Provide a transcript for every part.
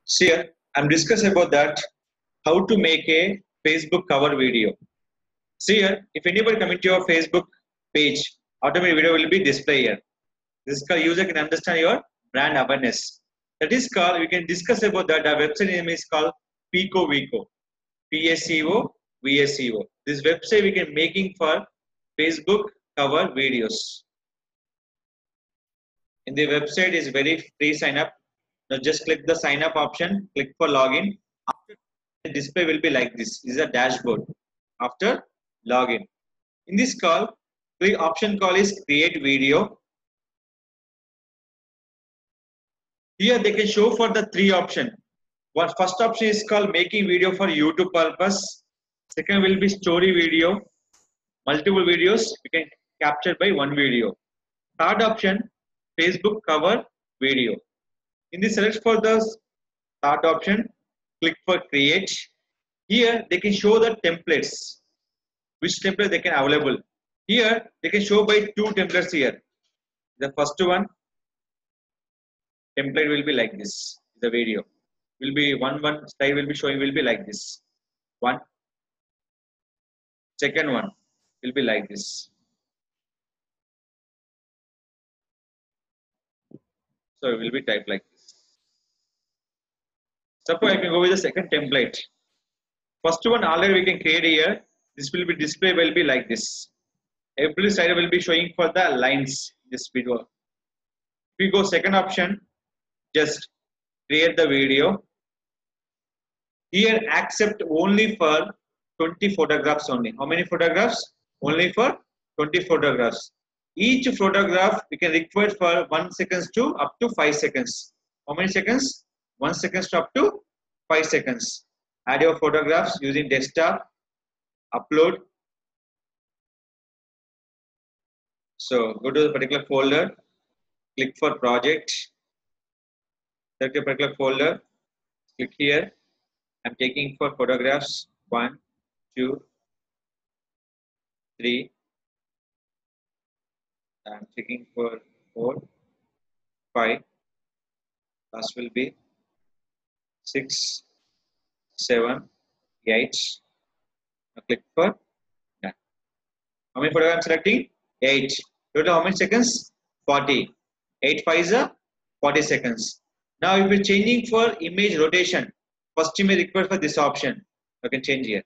So here I'm discussing about that how to make a Facebook cover video. See here, if anybody come into your Facebook page, automatic video will be displayed here. This is called user can understand your brand awareness. That is called, we can discuss about that. Our website name is called Pico Vico. PSEO VSEO. This website we can making for Facebook cover videos. In the website is very free sign up. Now just click the sign up option, click for login. After the display will be like this. This is a dashboard. After login. In this call, the option call is create video. Here they can show for the three option. One first option is called making video for YouTube purpose. Second will be story video. Multiple videos we can capture by one video. Third option, Facebook cover video. In the select for the third option, click for create. Here they can show the templates. Which template they can available. Here they can show by two templates here. The first one template will be like this. The video will be one slide will be showing will be like this. One. Second one will be like this. So it will be typed like this. Suppose I can go with the second template. First one already we can create here. This will be display will be like this. Every slide will be showing for the lines. This video. If we go second option, just create the video. Here accept only for 20 photographs only. How many photographs? Only for 20 photographs. Each photograph we can require for 1 seconds to up to 5 seconds. How many seconds? 1 second to up to 5 seconds. Add your photographs using desktop. Upload. So go to the particular folder. Click for project. Select a particular folder. Click here. I'm taking for photographs 1, 2, 3. I'm checking for 4, 5. Last will be 6, 7, 8. Now click for done. How many photographs I'm selecting? 8. Total how many seconds? 40. 8 5 is 40 seconds. Now if you're changing for image rotation, first you may require for this option. You can change here.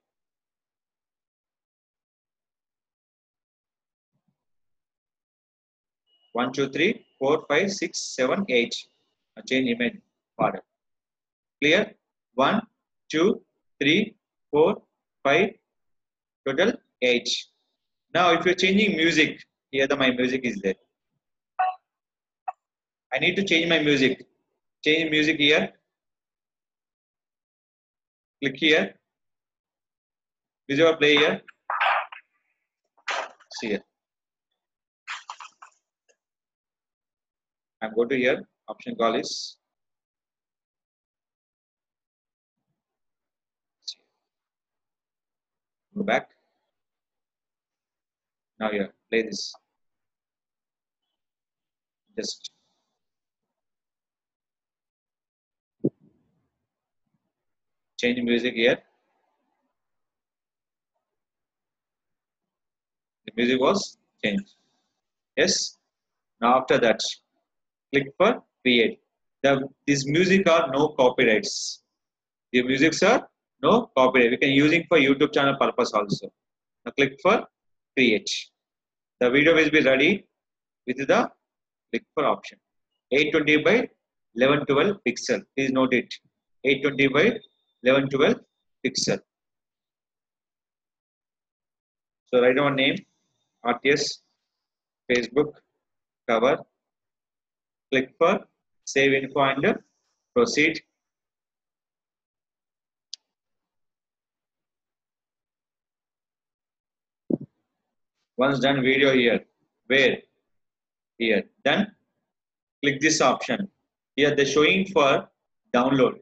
One, two, three, 4, 5, 6, 7, 8. Now change image order. Clear? 1, 2, 3, 4, 5, total 8. Now if you're changing music, here my music is there. I need to change my music. Change music here. Click here. Visual play here. See here. I'm going to here. Option call is. Go back. Now here. Play this. Just. Change music here. The music was changed. Yes. Now after that, click for create. These music are no copyrights. The musics are no copyright. We can using for YouTube channel purpose also. Now click for create. The video will be ready with the click for option. 820 by 1112 pixel. Please note it. 820 by 1112 pixel. So write down name, RTS, Facebook, cover. Click for save info and proceed. Once done video here, where? Here, done. Click this option. Here they're showing for download.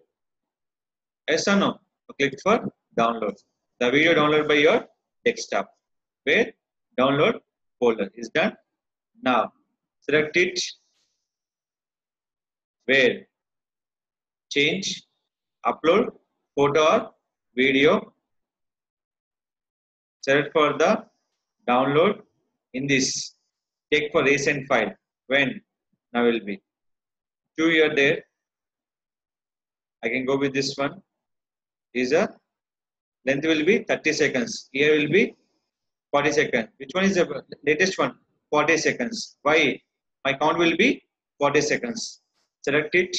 Yes or no? So click for download. The video download by your desktop. Where? Download folder is done. Now select it. Where? Change upload photo or video. Select for the download in this. Check for recent file. When? Now will be. 2 year there. I can go with this one. Is a length will be 30 seconds. Here will be 40 seconds. Which one is the latest one? 40 seconds. Why? My count will be 40 seconds. Select it.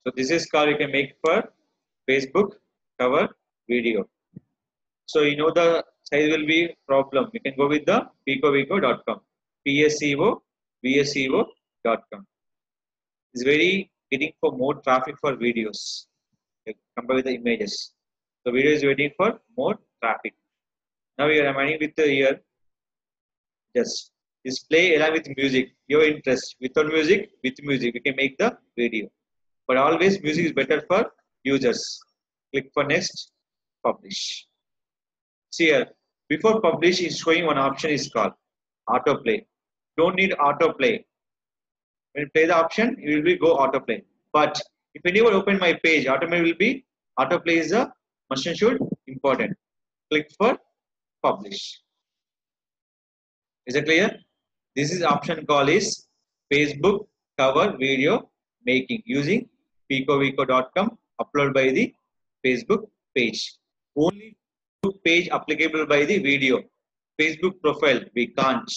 So this is called you can make for Facebook cover video. So you know the size will be problem. You can go with the picovico.com. PSEO.VSEO.com. It's very getting for more traffic for videos compared with the images. So video is waiting for more traffic. Now we are reminding with the here just display along with music. Your interest without music, with music you can make the video. But always music is better for users. Click for next, publish. See here, before publish is showing one option is called autoplay. Don't need autoplay. When you play the option, it will be go autoplay. But if anyone open my page, autoplay will be autoplay is a must and should important. Click for publish. Is it clear? This is option call is Facebook cover video making using picovico.com upload by the Facebook page. Only page applicable by the video. Facebook profile we can't.